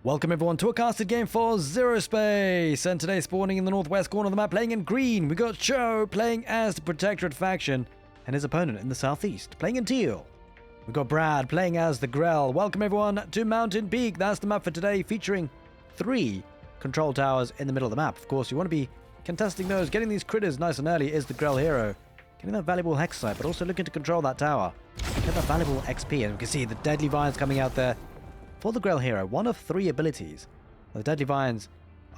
Welcome everyone to a casted game for Zerospace, and today spawning in the northwest corner of the map playing in green, we got Cho playing as the protectorate faction, and his opponent in the southeast playing in teal. We got Brad playing as the grell. Welcome everyone to Mountain Peak. That's the map for today, featuring 3 control towers in the middle of the map. Of course, you want to be contesting those, getting these critters nice and early is the grell hero. Getting that valuable hex site, but also looking to control that tower. Get that valuable XP, and we can see the deadly vines coming out there. For the grell hero, one of 3 abilities. The deadly vines,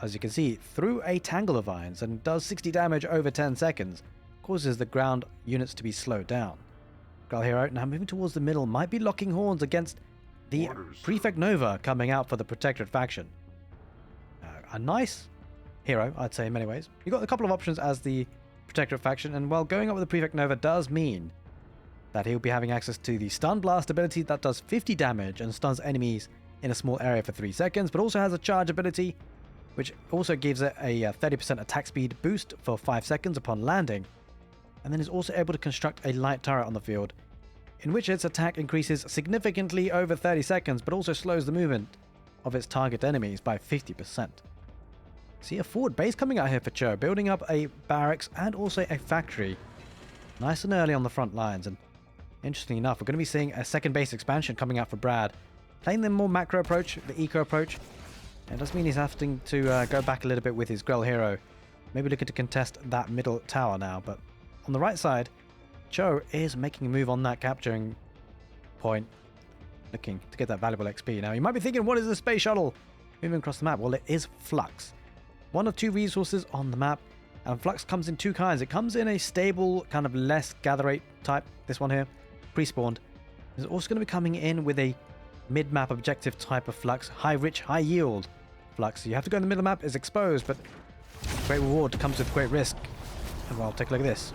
as you can see, through a tangle of vines and does 60 damage over 10 seconds, causes the ground units to be slowed down. Grell hero now moving towards the middle, might be locking horns against the Prefect Nova coming out for the protectorate faction. A nice hero, I'd say in many ways. You've got a couple of options as the protectorate faction, and while going up with the Prefect Nova does mean that he'll be having access to the Stun Blast ability that does 50 damage and stuns enemies in a small area for 3 seconds, but also has a charge ability, which also gives it a 30% attack speed boost for 5 seconds upon landing, and then is also able to construct a light turret on the field, in which its attack increases significantly over 30 seconds, but also slows the movement of its target enemies by 50%. See a forward base coming out here for Cho, building up a barracks and also a factory nice and early on the front lines. And interestingly enough, we're going to be seeing a second base expansion coming out for Brad, playing the more macro approach, the eco approach. It does mean he's having to go back a little bit with his grell hero, maybe looking to contest that middle tower now. But on the right side, Cho is making a move on that capturing point, looking to get that valuable XP. Now you might be thinking, what is the space shuttle moving across the map? Well, it is Flux, one of 2 resources on the map. And Flux comes in 2 kinds. It comes in a stable, kind of less gather rate type, this one here, pre-spawned. It's also going to be coming in with a mid-map objective type of Flux, high rich, high yield Flux. So you have to go in the middle of the map, is exposed, but great reward comes with great risk. And well, take a look at this.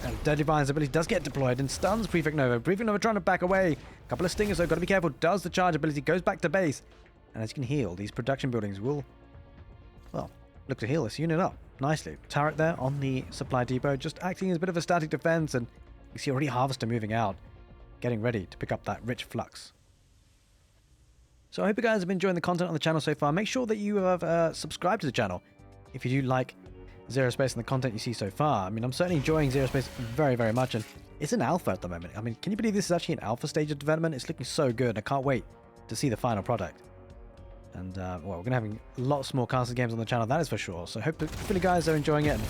And Deadly Vine's ability does get deployed and stuns Prefect Nova. Prefect Nova trying to back away. A couple of stingers though, got to be careful. Does the charge ability, goes back to base. And as you can heal, these production buildings will, well, look to heal this unit up nicely. Turret there on the supply depot, just acting as a bit of a static defense, and you see already Harvester moving out, getting ready to pick up that rich Flux. So I hope you guys have been enjoying the content on the channel so far. Make sure that you have subscribed to the channel if you do like Zerospace and the content you see so far. I mean, I'm certainly enjoying Zerospace very, very much, and it's an alpha at the moment. I mean, can you believe this is actually an alpha stage of development? It's looking so good. I can't wait to see the final product. And, well, we're going to have lots more casted games on the channel, that is for sure. So hopefully you guys are enjoying it, and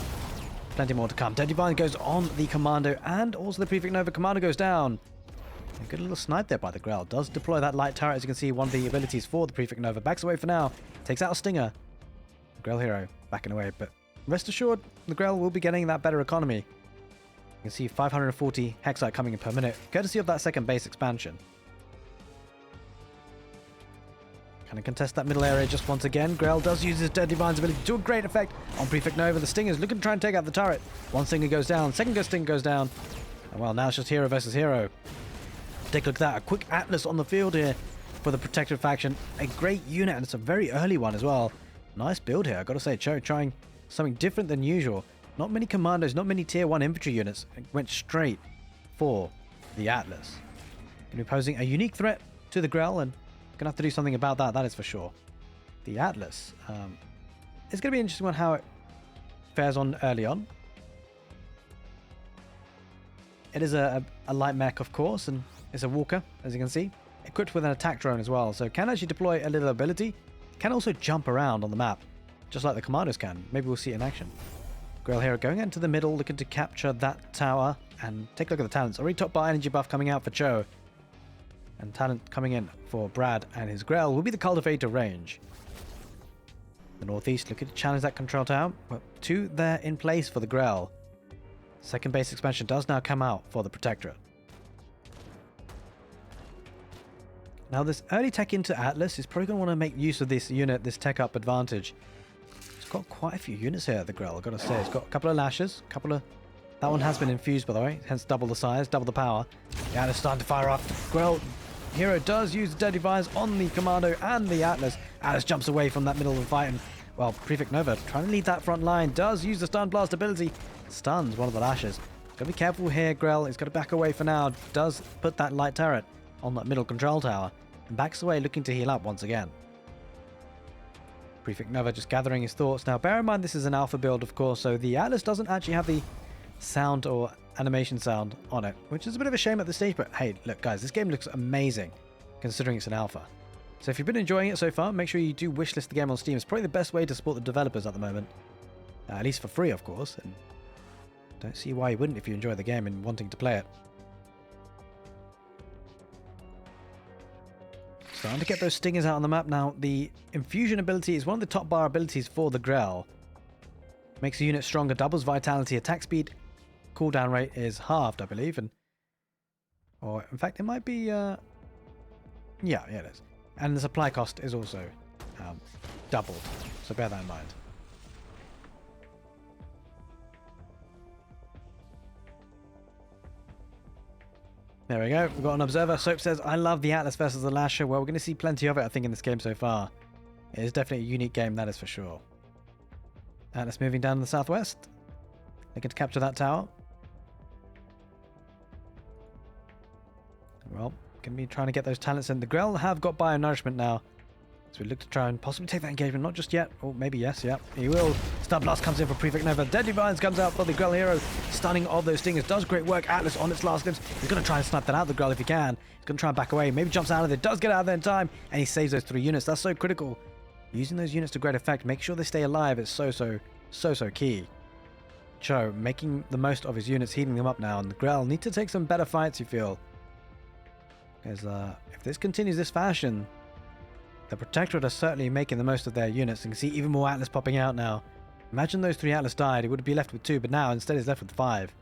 plenty more to come. Deadly Vine goes on the Commando, and also the Prefect Nova Commando goes down. A good little snipe there by the grell. Does deploy that light turret, as you can see, one of the abilities for the Prefect Nova. Backs away for now, takes out a stinger. The grell hero backing away, but rest assured, the grell will be getting that better economy. You can see 540 hexite coming in per minute, courtesy of that second base expansion. Kind of contest that middle area just once again. Grell does use his Deadly Vine's ability to a great effect on Prefect Nova. The Stingers looking to try and take out the turret. One Stinger goes down, second Stinger goes down. And well, now it's just hero versus hero. Take a look at that. A quick Atlas on the field here for the protected faction. A great unit, and it's a very early one as well. Nice build here, I've got to say. Cho trying something different than usual. Not many commandos, not many tier 1 infantry units. It went straight for the Atlas. Going to be posing a unique threat to the grell, and gonna have to do something about that, that is for sure. The Atlas. It's gonna be interesting on how it fares on early on. It is a light mech, of course, and it's a walker, as you can see. Equipped with an attack drone as well, so can actually deploy a little ability. Can also jump around on the map, just like the commandos can. Maybe we'll see it in action. Grell hero going into the middle, looking to capture that tower, and take a look at the talents. Already top bar energy buff coming out for Cho. And talent coming in for Brad and his grell will be the Cultivator range. The northeast looking to challenge that control tower. Well, 2 there in place for the grell. Second base expansion does now come out for the protectorate. Now this early tech into Atlas is probably going to want to make use of this unit, this tech up advantage. It's got quite a few units here, the grell, I've got to say. It's got a couple of lashes, that one has been infused, by the way, hence double the size, double the power. The Atlas starting to fire up. Grell hero does use the Deadly Vines on the Commando and the Atlas. Atlas jumps away from that middle of the fight, and, well, Prefect Nova trying to lead that front line. Does use the Stun Blast ability. Stuns one of the lashes. Gotta be careful here, grell. He's got to back away for now. Does put that light turret on that middle control tower. And backs away looking to heal up once again. Prefect Nova just gathering his thoughts. Now, bear in mind this is an alpha build, of course, so the Atlas doesn't actually have the sound or animation sound on it, which is a bit of a shame at this stage, but hey, look guys, this game looks amazing considering it's an alpha. So if you've been enjoying it so far, make sure you do wishlist the game on Steam. It's probably the best way to support the developers at the moment, at least for free, of course, and don't see why you wouldn't if you enjoy the game and wanting to play it. Starting to get those stingers out on the map now. The infusion ability is one of the top bar abilities for the Grell. Makes the unit stronger, doubles vitality, attack speed, cooldown rate is halved, I believe, and or in fact it might be yeah, it is. And the supply cost is also doubled, so bear that in mind. There we go, we've got an observer. Soap says, I love the Atlas versus the Lasher. Well, we're going to see plenty of it, I think, in this game so far. It is definitely a unique game, that is for sure. Atlas moving down to the southwest. Looking to capture that tower. Well, going to be trying to get those talents in. The Grell have got bio-nourishment now. So we look to try and possibly take that engagement. Not just yet. Oh, maybe yes, yeah. He will. Star Blast comes in for Prefect Nova. Deadly Vines comes out for the Grell hero. Stunning of those stingers. Does great work. Atlas on its last glimpse. He's going to try and snipe that out, the Grell, if he can. He's going to try and back away. Maybe jumps out of there. Does get out of there in time. And he saves those 3 units. That's so critical. Using those units to great effect. Make sure they stay alive. It's so key. Cho making the most of his units, heating them up now. And the Grell need to take some better fights, you feel. Because if this continues this fashion, the Protectorate are certainly making the most of their units. You can see even more Atlas popping out now. Imagine those 3 Atlas died, he would be left with 2, but now instead he's left with 5.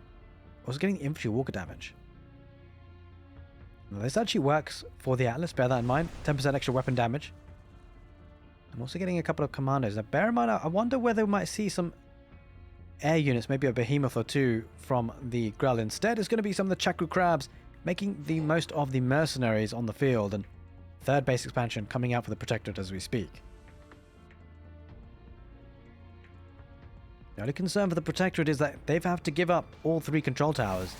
Also getting infantry walker damage. Now this actually works for the Atlas, bear that in mind. 10% extra weapon damage. I'm also getting a couple of commandos. Now bear in mind, I wonder whether we might see some air units, maybe a behemoth or 2 from the Grell. Instead, it's going to be some of the Chakru crabs, making the most of the mercenaries on the field, and 3rd base expansion coming out for the Protectorate as we speak. The only concern for the Protectorate is that they've had to give up all 3 control towers.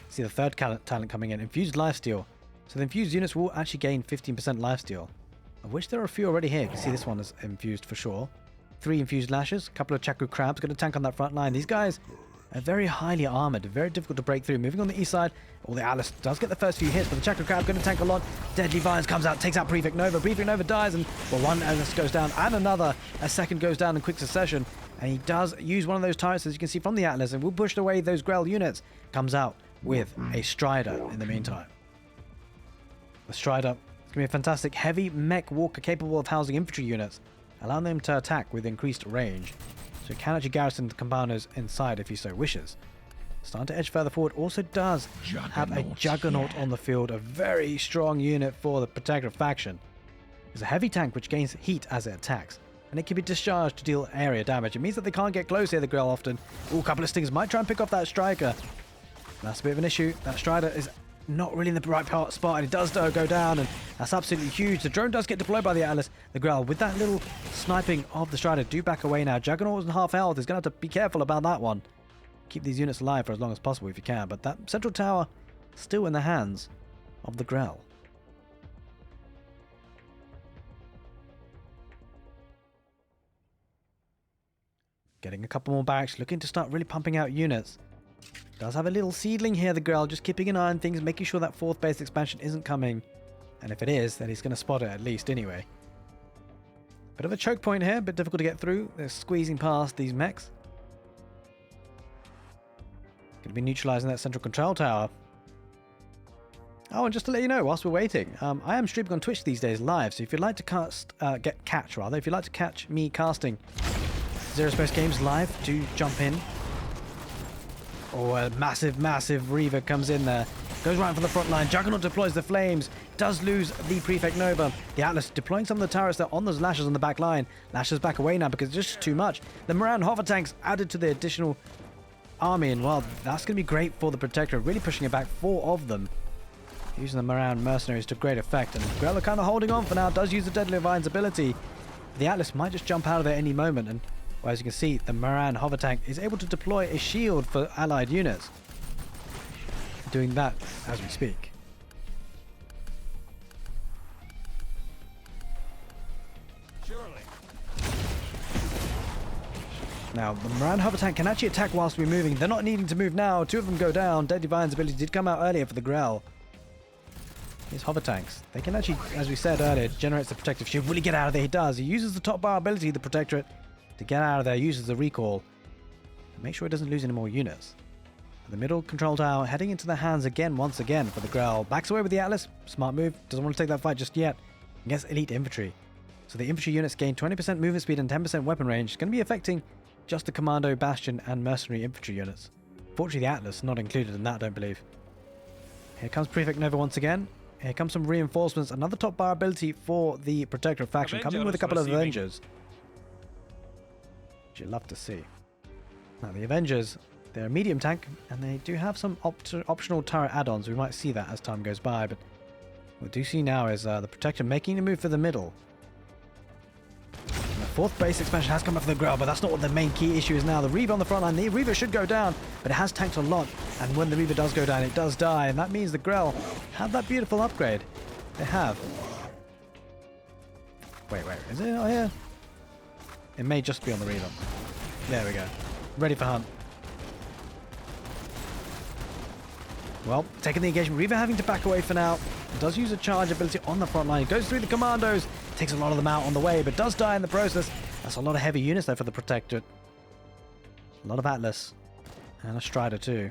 See the 3rd talent coming in, infused lifesteal. So the infused units will actually gain 15% lifesteal, of which there are a few already here. You can see this one is infused for sure. 3 infused lashes, a couple of Chakru crabs going to tank on that front line. These guys are very highly armored, very difficult to break through. Moving on the east side, the Atlas does get the first few hits, but the Chakra crab going to tank a lot. Deadly Vines comes out, takes out Prefect Nova. Prefect Nova dies, and well, 1 Atlas goes down, and a second goes down in quick succession. And he does use one of those turrets, as you can see from the Atlas, and will push away those Grell units. Comes out with a Strider in the meantime. The Strider is going to be a fantastic heavy mech walker capable of housing infantry units, allowing them to attack with increased range. So he can actually garrison the commandos inside if he so wishes. Starting to edge further forward, also does have a Juggernaut on the field, a very strong unit for the Protectorate faction. It's a heavy tank which gains heat as it attacks, and it can be discharged to deal area damage. It means that they can't get close here, the Grell, often. Ooh, a couple of stingers might try and pick off that Striker. That's a bit of an issue. That Strider is not really in the right spot, and it does go down, and that's absolutely huge. The drone does get deployed by the Atlas. The Grell, with that little sniping of the Strider, do back away now. Juggernaut was in half health. He's going to have to be careful about that one. Keep these units alive for as long as possible if you can, but that central tower still in the hands of the Grell. Getting a couple more barracks, looking to start really pumping out units. Does have a little seedling here, the Grell, just keeping an eye on things, making sure that 4th base expansion isn't coming. And if it is, then he's going to spot it at least anyway. Bit of a choke point here, a bit difficult to get through. They're squeezing past these mechs. Going to be neutralizing that central control tower. Oh, and just to let you know, whilst we're waiting, I am streaming on Twitch these days live, so if you'd like to if you'd like to catch me casting Zerospace games live, do jump in. Oh, a massive Reaver comes in there. Goes right for the front line. Juggernaut deploys the flames. Does lose the Prefect Nova. The Atlas deploying some of the turrets that are on those lashes on the back line. Lashes back away now because it's just too much. The Moran hover tanks added to the additional army, and well, that's going to be great for the Protector. Really pushing it back. 4 of them. Using the Moran mercenaries to great effect. And Grell kind of holding on for now. Does use the Deadly Vines ability. The Atlas might just jump out of there any moment, and well, as you can see, the Moran hover tank is able to deploy a shield for allied units. Doing that as we speak. Surely. Now, the Moran hover tank can actually attack whilst we're moving. They're not needing to move now. 2 of them go down. Deadly Vine's ability did come out earlier for the grell. These hover tanks, they can actually, as we said earlier, generates the protective shield. Will he get out of there? He does. He uses the top bar ability, the protectorate, to get out of there. Uses the recall. And make sure he doesn't lose any more units. The middle control tower heading into the hands again, once again, for the grell. Backs away with the Atlas. Smart move. Doesn't want to take that fight just yet. Against elite infantry. So the infantry units gain 20% movement speed and 10% weapon range. It's going to be affecting just the commando, bastion, and mercenary infantry units. Fortunately, the Atlas not included in that, I don't believe. Here comes Prefect Nova once again. Here comes some reinforcements. Another top bar ability for the Protectorate faction, coming with a couple of Avengers. Which you'd love to see. Now, the Avengers, they're a medium tank, and they do have some optional turret add-ons. We might see that as time goes by, but what we do see now is the Protector making a move for the middle. The 4th base expansion has come up for the grell, but that's not what the main key issue is now. The Reaver on the front line. The Reaver should go down, but it has tanked a lot. And when the Reaver does go down, it does die. And that means the grell have that beautiful upgrade. They have. Wait, is it out here? It may just be on the Reaver. There we go. Ready for hunt. Well, taking the engagement. Reaver having to back away for now. Does use a charge ability on the front line. Goes through the commandos. Takes a lot of them out on the way, but does die in the process. That's a lot of heavy units there for the Protectorate. A lot of Atlas. And a Strider too.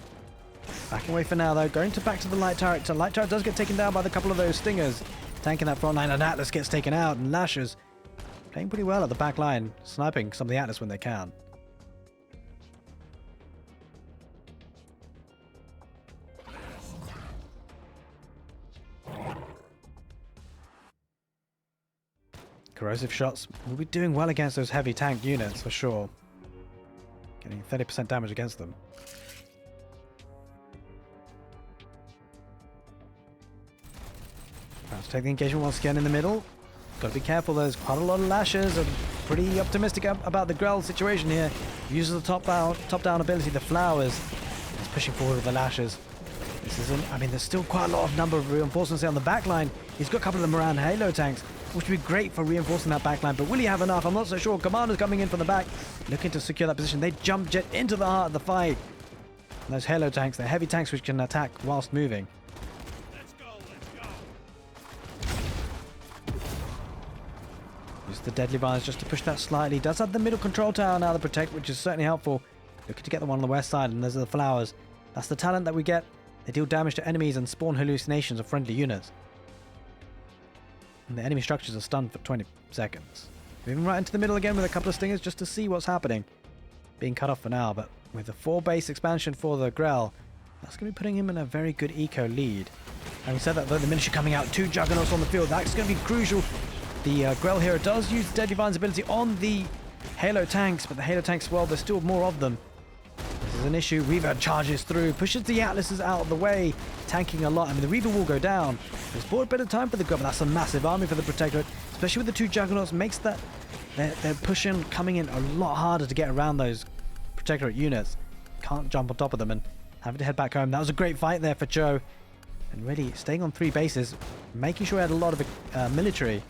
Backing away for now though. Going back to the light turret. So light turret does get taken down by the couple of those Stingers. Tanking that front line, and Atlas gets taken out. And Lashes playing pretty well at the back line. Sniping some of the Atlas when they can. Corrosive shots will be doing well against those heavy tank units for sure. Getting 30% damage against them. Let's take the engagement once again in the middle. Got to be careful, there's quite a lot of Lashes. I'm pretty optimistic about the grell situation here. Uses the top-down ability, the Flowers. He's pushing forward with the Lashes. This isn't, I mean, there's still quite a lot of number of reinforcements here on the back line. He's got a couple of the Moran Halo tanks, which would be great for reinforcing that back line, but will he have enough? I'm not so sure. Commandos coming in from the back, looking to secure that position. They jump jet into the heart of the fight. And those Halo tanks, they're heavy tanks which can attack whilst moving. Let's go. Use the Deadly Vines just to push that slightly. Does have the middle control tower now, the Protect, which is certainly helpful. Looking to get the one on the west side, and those are the Flowers. That's the talent that we get. They deal damage to enemies and spawn hallucinations of friendly units. And the enemy structures are stunned for 20 seconds. Moving right into the middle again with a couple of Stingers just to see what's happening. Being cut off for now, but with the 4 base expansion for the grell, that's going to be putting him in a very good eco lead. Having said that though, the Miniature coming out, 2 Juggernauts on the field, that's going to be crucial. The grell hero does use Deadly Vine's ability on the Halo tanks, but the Halo tanks, well, there's still more of them. This is an issue. Reaver charges through, pushes the Atlases out of the way, tanking a lot. I mean, the Reaver will go down. There's bought a bit of time for the grell, but that's a massive army for the Protectorate, especially with the 2 Juggernauts. Makes that they're pushing, coming in a lot harder to get around those Protectorate units. Can't jump on top of them and having to head back home. That was a great fight there for Joe, and really staying on 3 bases, making sure he had a lot of military.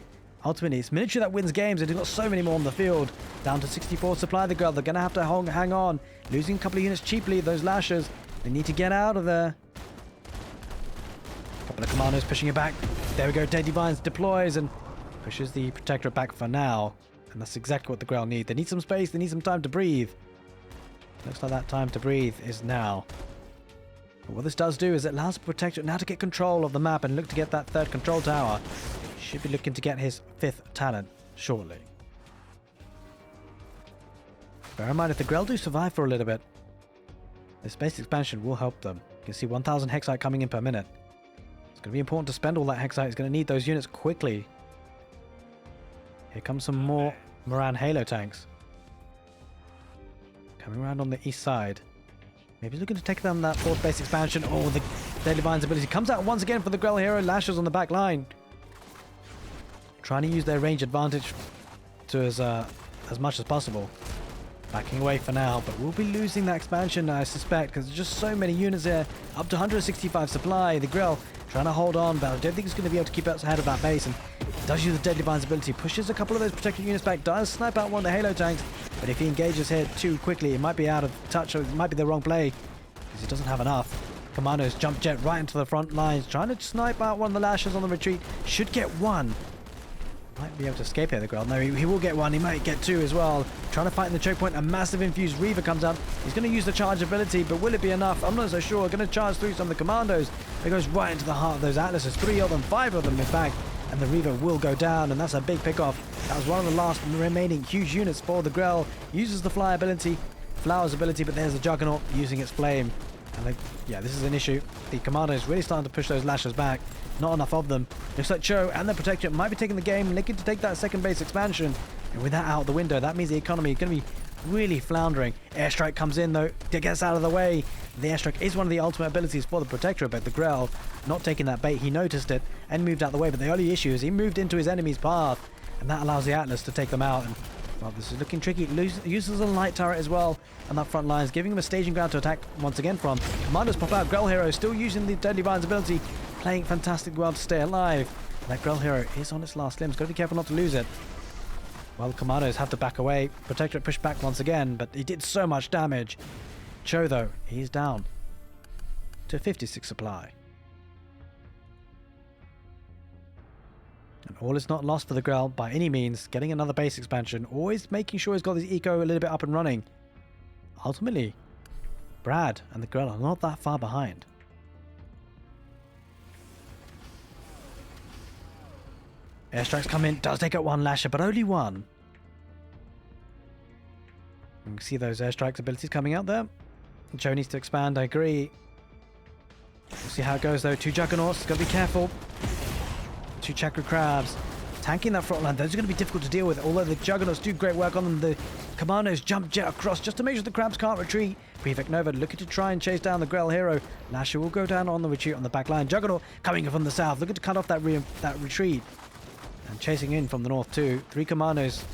Ultimately, it's military that wins games, and he's got so many more on the field. Down to 64 supply the grell. They're going to have to hang on. Losing a couple of units cheaply, those Lashes. They need to get out of there. A couple of commandos pushing it back. There we go. Deadly Vines deploys and pushes the Protectorate back for now. And that's exactly what the grell need. They need some space. They need some time to breathe. Looks like that time to breathe is now. But what this does do is it allows the Protectorate now to get control of the map and look to get that 3rd control tower. Should be looking to get his 5th talent shortly. Bear in mind, if the grell do survive for a little bit, the space expansion will help them. You can see 1000 Hexite coming in per minute. It's going to be important to spend all that Hexite. It's going to need those units quickly. Here comes some more Moran Halo tanks. Coming around on the east side. Maybe he's looking to take down that 4th base expansion. Oh, the Deadly Vine's ability comes out once again for the grell hero. Lashes on the back line. Trying to use their range advantage to as much as possible. Backing away for now, but we'll be losing that expansion, I suspect, because there's just so many units here. Up to 165 supply. The grell trying to hold on, but I don't think it's going to be able to keep us ahead of that base. And Does use the Deadly Vine's ability, pushes a couple of those protected units back, does snipe out one of the Halo tanks, but if he engages here too quickly, it might be out of touch, or it might be the wrong play, because he doesn't have enough. Commandos jump jet right into the front lines, trying to snipe out one of the lashes on the retreat. Should get one. Might be able to escape here, the Grell. No, he will get one. He might get two as well. Trying to fight in the choke point. A massive infused Reaver comes out. He's going to use the charge ability, but will it be enough? I'm not so sure. Going to charge through some of the Commandos. It goes right into the heart of those Atlases. 3 of them, 5 of them in fact. And the Reaver will go down, and that's a big pick-off. That was one of the last remaining huge units for the Grell. Uses the fly ability, flowers ability, but there's the Juggernaut using its flame. And yeah, this is an issue. The Commander is really starting to push those lashes back. Not enough of them. Looks like Cho and the Protectorate might be taking the game, looking to take that second base expansion. And with that out the window, that means the economy is going to be really floundering. Airstrike comes in though, gets out of the way. The airstrike is one of the ultimate abilities for the Protectorate, but the Grell not taking that bait. He noticed it and moved out the way, but the only issue is he moved into his enemy's path, and that allows the Atlas to take them out. And well, this is looking tricky. Uses a light turret as well on that front lines, giving him a staging ground to attack once again from. Commanders pop out. Grell Hero still using the Deadly Vine's ability, playing fantastic well to stay alive. And that Grell Hero is on its last limbs. Got to be careful not to lose it. Well, the Commandos have to back away. Protectorate pushed back once again, but he did so much damage. Cho, though, he's down to 56 supply. And all is not lost for the Grell by any means. Getting another base expansion. Always making sure he's got his eco a little bit up and running. Ultimately, Brad and the Grell are not that far behind. Airstrikes come in. Does take out one lasher, but only one. You can see those airstrikes abilities coming out there. Joe needs to expand, I agree. We'll see how it goes though. 2 Juggernauts, gotta be careful. 2 Chakra Crabs. Tanking that front line, those are going to be difficult to deal with. Although the Juggernauts do great work on them, the Commandos jump jet across just to make sure the Crabs can't retreat. Prefect Nova looking to try and chase down the Grell Hero. Lasher will go down on the retreat on the back line. Juggernaut coming from the south, looking to cut off that retreat. And chasing in from the north too. 3 Commandos.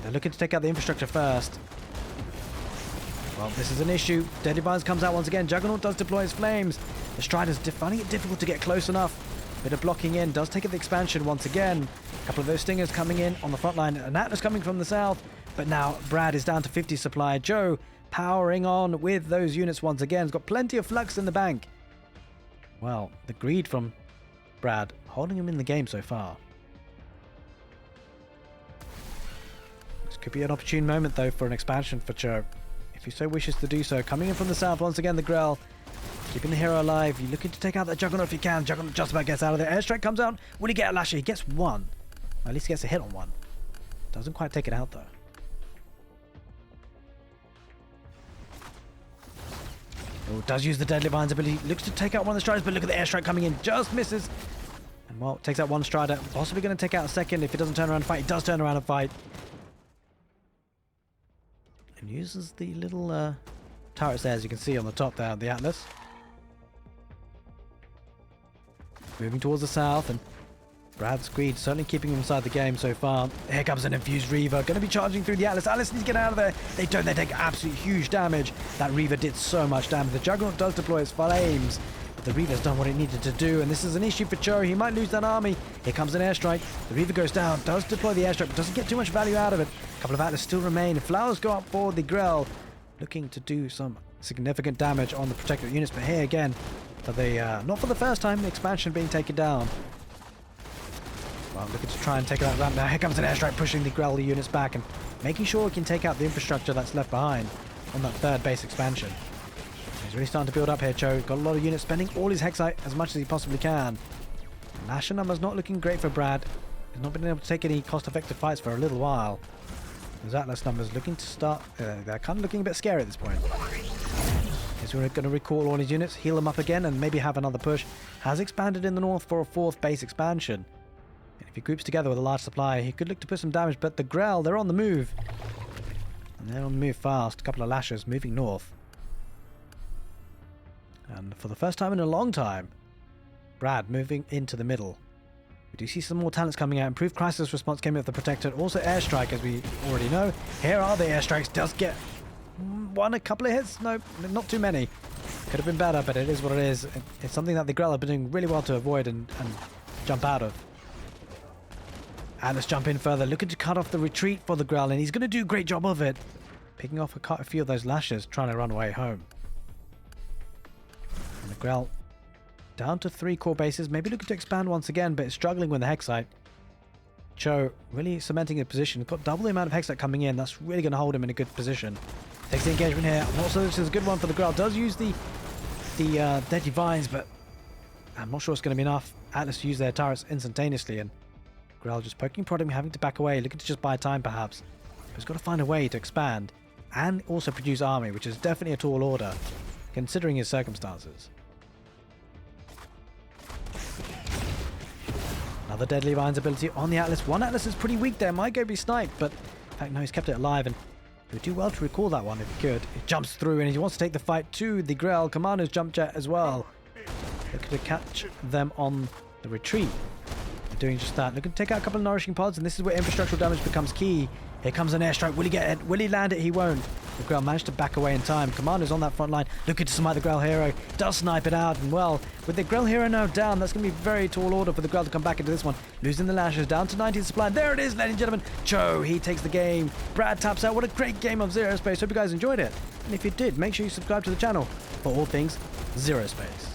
They're looking to take out the infrastructure first. Well, this is an issue. Deadly Vines comes out once again. Juggernaut does deploy his flames. The Striders finding it difficult to get close enough. Bit of blocking in. Does take at the expansion once again. A couple of those Stingers coming in on the front line. An Atlas coming from the south. But now Brad is down to 50 supply. Joe powering on with those units once again. He's got plenty of flux in the bank. Well, the greed from Brad holding him in the game so far. This could be an opportune moment though for an expansion for Joe, if he so wishes to do so. Coming in from the south once again, the Grell keeping the hero alive. You're looking to take out that Juggernaut if you can. Juggernaut just about gets out of there. Airstrike comes out. Will he get a lasher? He gets one. Or at least he gets a hit on one. Doesn't quite take it out though. Oh, does use the Deadly Vines ability. Looks to take out one of the Striders, but look at the airstrike coming in. Just misses. And well, takes out one Strider. Possibly going to take out a second if he doesn't turn around and fight. He does turn around and fight. And uses the little turrets there, as you can see on the top there, the Atlas. Moving towards the south, and Brad's greed certainly keeping him inside the game so far. Here comes an infused Reaver, going to be charging through the Atlas. Atlas needs to get out of there. They don't, they take absolutely huge damage. That Reaver did so much damage. The Juggernaut does deploy its flames, but the Reaver's done what it needed to do, and this is an issue for Cho. He might lose that army. Here comes an airstrike. The Reaver goes down, does deploy the airstrike, but doesn't get too much value out of it. A couple of Atlas still remain. Flowers go up for the Grell, looking to do some significant damage on the protectorate units, but here again, not for the first time, the expansion being taken down. Well, looking to try and take that ramp now. Here comes an airstrike pushing the Grell units back and making sure we can take out the infrastructure that's left behind on that third base expansion. He's really starting to build up here, Cho. Got a lot of units, spending all his Hexite as much as he possibly can. Lasher number's not looking great for Brad. He's not been able to take any cost-effective fights for a little while. His Atlas numbers looking to start... they're kind of looking a bit scary at this point. He's going to recall all his units, heal them up again, and maybe have another push. Has expanded in the north for a 4th base expansion. And if he groups together with a large supply, he could look to put some damage, but the Grell, they're on the move. And they're on the move fast. A couple of Lashers moving north. And for the first time in a long time, Brad moving into the middle. We do see some more talents coming out. Improved crisis response came with the Protectorate. Also airstrike, as we already know. Here are the airstrikes. Does get a couple of hits. No, not too many. Could have been better, but it is what it is. It's something that the Grell have been doing really well to avoid and jump out of. And let's jump in further, looking to cut off the retreat for the grell, and he's going to do a great job of it. Picking off a few of those lashes, trying to run away home. And the grell down to 3 core bases, maybe looking to expand once again, but it's struggling with the Hexite. Cho really cementing his position. Got double the amount of Hexite coming in. That's really going to hold him in a good position. Takes the engagement here. I'm not sure this is a good one for the grell. Does use the Deadly Vines, but I'm not sure it's going to be enough. Atlas use their turrets instantaneously, and grell just poking, prodding, having to back away, looking to just buy time perhaps. But he's got to find a way to expand and also produce army, which is definitely a tall order, considering his circumstances. Another Deadly Vines ability on the Atlas. One Atlas is pretty weak there. Might go be sniped, but in fact, no, he's kept it alive, and he would do well to recall that one if he could. He jumps through, and he wants to take the fight to the grell. Commander's jump jet as well. Looking to catch them on the retreat. They're doing just that. Looking to take out a couple of nourishing pods, and this is where infrastructural damage becomes key. Here comes an airstrike. Will he get it? Will he land it? He won't. The grell managed to back away in time. Commander's on that front line, looking to smite the grell hero. Does snipe it out, and well, with the grell hero now down, that's going to be a very tall order for the grell to come back into this one. Losing the lashes, down to 19 supply. There it is, ladies and gentlemen. Cho, he takes the game. Brad taps out. What a great game of Zerospace. Hope you guys enjoyed it. And if you did, make sure you subscribe to the channel for all things Zerospace.